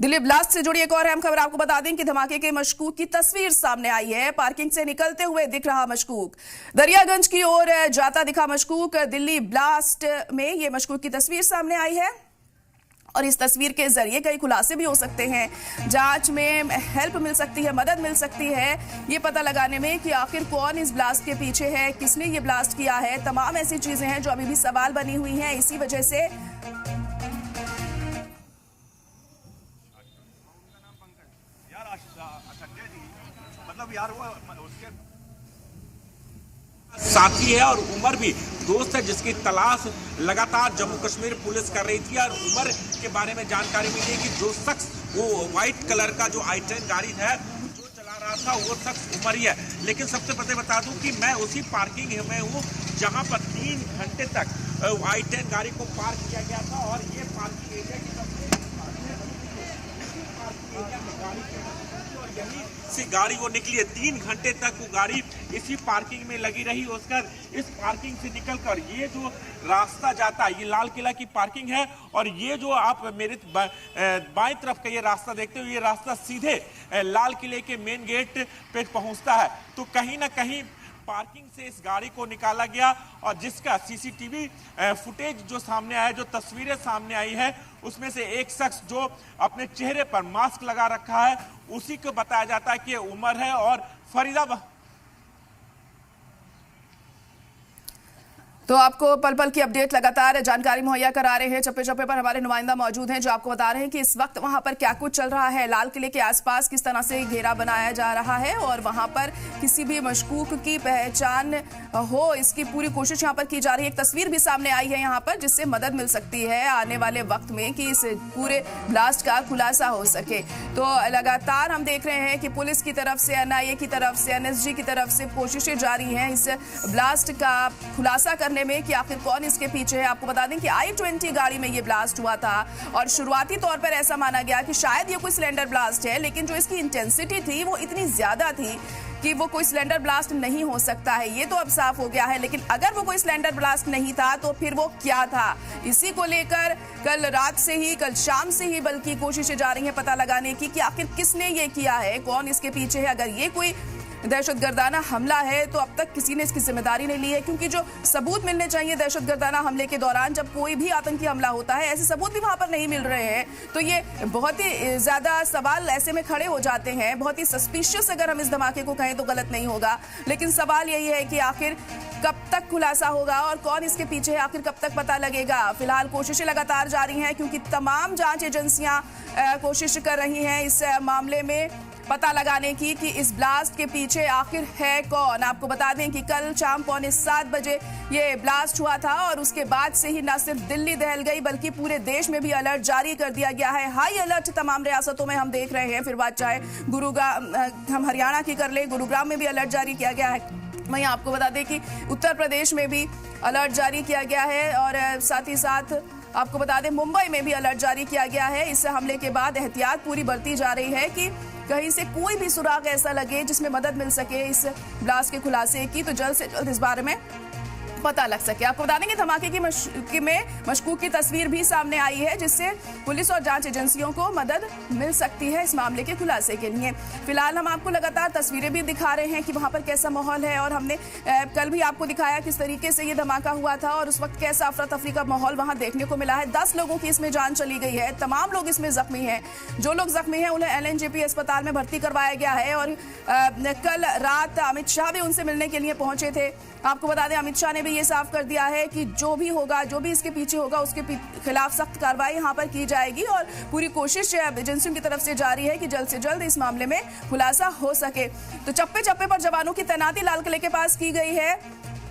Delhi blast से जुड़ी एक और अहम खबर आपको बता दें कि धमाके के मशकूक की तस्वीर सामने आई है। पार्किंग से निकलते हुए दिख रहा मशकूक, दरियागंज की ओर जाता दिखा मशकूक। दिल्ली ब्लास्ट में ये मशकूक की तस्वीर सामने आई है और इस तस्वीर के जरिए कई खुलासे भी हो सकते हैं। जांच में हेल्प मिल सकती है, मदद मिल सकती है ये पता लगाने में कि आखिर कौन इस ब्लास्ट के पीछे है, किसने ये ब्लास्ट किया है। तमाम ऐसी चीजें हैं जो अभी भी सवाल बनी हुई हैं। इसी वजह से उसके साथी है और उमर भी दोस्त है, जिसकी तलाश लगातार जम्मू कश्मीर पुलिस कर रही थी। और उमर के बारे में जानकारी मिली कि जो शख्स वो व्हाइट कलर का जो i10 गाड़ी है जो चला रहा था वो शख्स उमर ही है। लेकिन सबसे पहले बता दूं कि मैं उसी पार्किंग में हूँ जहां पर 3 घंटे तक i10 गाड़ी को पार्क किया गया था। और ये पार्किंग एरिया की यही से गाड़ी वो निकली है। 3 घंटे तक वो गाड़ी इसी पार्किंग में लगी रही। उसका इस पार्किंग से निकलकर ये जो रास्ता जाता है, ये लाल किला की पार्किंग है और ये जो आप मेरे बाएं तरफ का ये रास्ता देखते हो, ये रास्ता सीधे लाल किले के मेन गेट पे पहुंचता है। तो कहीं ना कहीं पार्किंग से इस गाड़ी को निकाला गया और जिसका सीसीटीवी फुटेज जो सामने आया, जो तस्वीरें सामने आई है, उसमें से एक शख्स जो अपने चेहरे पर मास्क लगा रखा है उसी को बताया जाता है कि उमर है। और फरीदाबाद तो आपको पल पल की अपडेट लगातार जानकारी मुहैया करा रहे हैं। चप्पे चप्पे पर हमारे नुमाइंदा मौजूद हैं जो आपको बता रहे हैं कि इस वक्त वहां पर क्या कुछ चल रहा है। लाल किले के आसपास किस तरह से घेरा बनाया जा रहा है और वहां पर किसी भी मशकूक की पहचान हो इसकी पूरी कोशिश यहां पर की जा रही है। एक तस्वीर भी सामने आई है यहां पर जिससे मदद मिल सकती है आने वाले वक्त में कि इस पूरे ब्लास्ट का खुलासा हो सके। तो लगातार हम देख रहे हैं कि पुलिस की तरफ से, NIA की तरफ से, NSG की तरफ से कोशिशें जारी हैं इस ब्लास्ट का खुलासा करने में कि आखिर कौन इसके पीछे है। आपको बता दें कि i20 गाड़ी में ये ब्लास्ट हुआ था और शुरुआती तौर पर ऐसा माना गया कि शायद ये कोई सिलेंडर ब्लास्ट है, लेकिन जो इसकी इंटेंसिटी थी वो इतनी ज्यादा थी कि वो कोई सिलेंडर ब्लास्ट नहीं हो सकता है। ये तो अब साफ हो गया है, लेकिन अगर वो कोई सिलेंडर ब्लास्ट नहीं था तो फिर वो क्या था, इसी को लेकर कल रात से ही, कल शाम से ही बल्कि कोशिशें जा रही हैं पता लगाने की कि आखिर किसने ये किया है, कौन इसके पीछे है। अगर ये कोई दहशतगर्दाना हमला है तो अब तक किसी ने इसकी जिम्मेदारी नहीं ली है, क्योंकि जो सबूत मिलने चाहिए दहशतगर्दाना हमले के दौरान जब कोई भी आतंकी हमला होता है, ऐसे सबूत भी वहां पर नहीं मिल रहे हैं। तो ये बहुत ही ज्यादा सवाल ऐसे में खड़े हो जाते हैं। बहुत ही सस्पिशियस अगर हम इस धमाके को कहें तो गलत नहीं होगा, लेकिन सवाल यही है कि आखिर कब तक खुलासा होगा और कौन इसके पीछे है, आखिर कब तक पता लगेगा। फिलहाल कोशिशें लगातार जारी हैं क्योंकि तमाम जांच एजेंसियां कोशिश कर रही हैं इस मामले में पता लगाने की कि इस ब्लास्ट के पीछे आखिर है कौन। आपको बता दें कि कल शाम 6:45 बजे ये ब्लास्ट हुआ था और उसके बाद से ही न सिर्फ दिल्ली दहल गई बल्कि पूरे देश में भी अलर्ट जारी कर दिया गया है। हाई अलर्ट तमाम रियासतों में हम देख रहे हैं। फिर बात चाहे गुरुग्राम, हम हरियाणा की कर ले, गुरुग्राम में भी अलर्ट जारी किया गया है। वहीं आपको बता दें कि उत्तर प्रदेश में भी अलर्ट जारी किया गया है और साथ ही साथ आपको बता दें मुंबई में भी अलर्ट जारी किया गया है। इस हमले के बाद एहतियात पूरी बरती जा रही है कि कहीं से कोई भी सुराग ऐसा लगे जिसमें मदद मिल सके इस ब्लास्ट के खुलासे की, तो जल्द से जल्द इस बारे में पता लग सके। आपको बता दें कि धमाके की मशकूक की तस्वीर भी सामने आई है जिससे पुलिस और जांच एजेंसियों को मदद मिल सकती है इस मामले के खुलासे के लिए। फिलहाल हम आपको लगातार तस्वीरें भी दिखा रहे हैं कि वहां पर कैसा माहौल है और हमने कल भी आपको दिखाया किस तरीके से ये धमाका हुआ था और उस वक्त कैसा अफरा तफरी का माहौल वहां देखने को मिला है। 10 लोगों की इसमें जान चली गई है, तमाम लोग इसमें जख्मी हैं। जो लोग जख्मी हैं उन्हें LNJP अस्पताल में भर्ती करवाया गया है और कल रात अमित शाह भी उनसे मिलने के लिए पहुंचे थे। आपको बता दें अमित शाह ने भी ये साफ कर दिया है कि जो भी होगा, जो भी इसके पीछे होगा उसके खिलाफ सख्त कार्रवाई यहां पर की जाएगी और पूरी कोशिश एजेंसियों की तरफ से जारी है कि जल्द से जल्द इस मामले में खुलासा हो सके। तो चप्पे चप्पे पर जवानों की तैनाती लाल किले के पास की गई है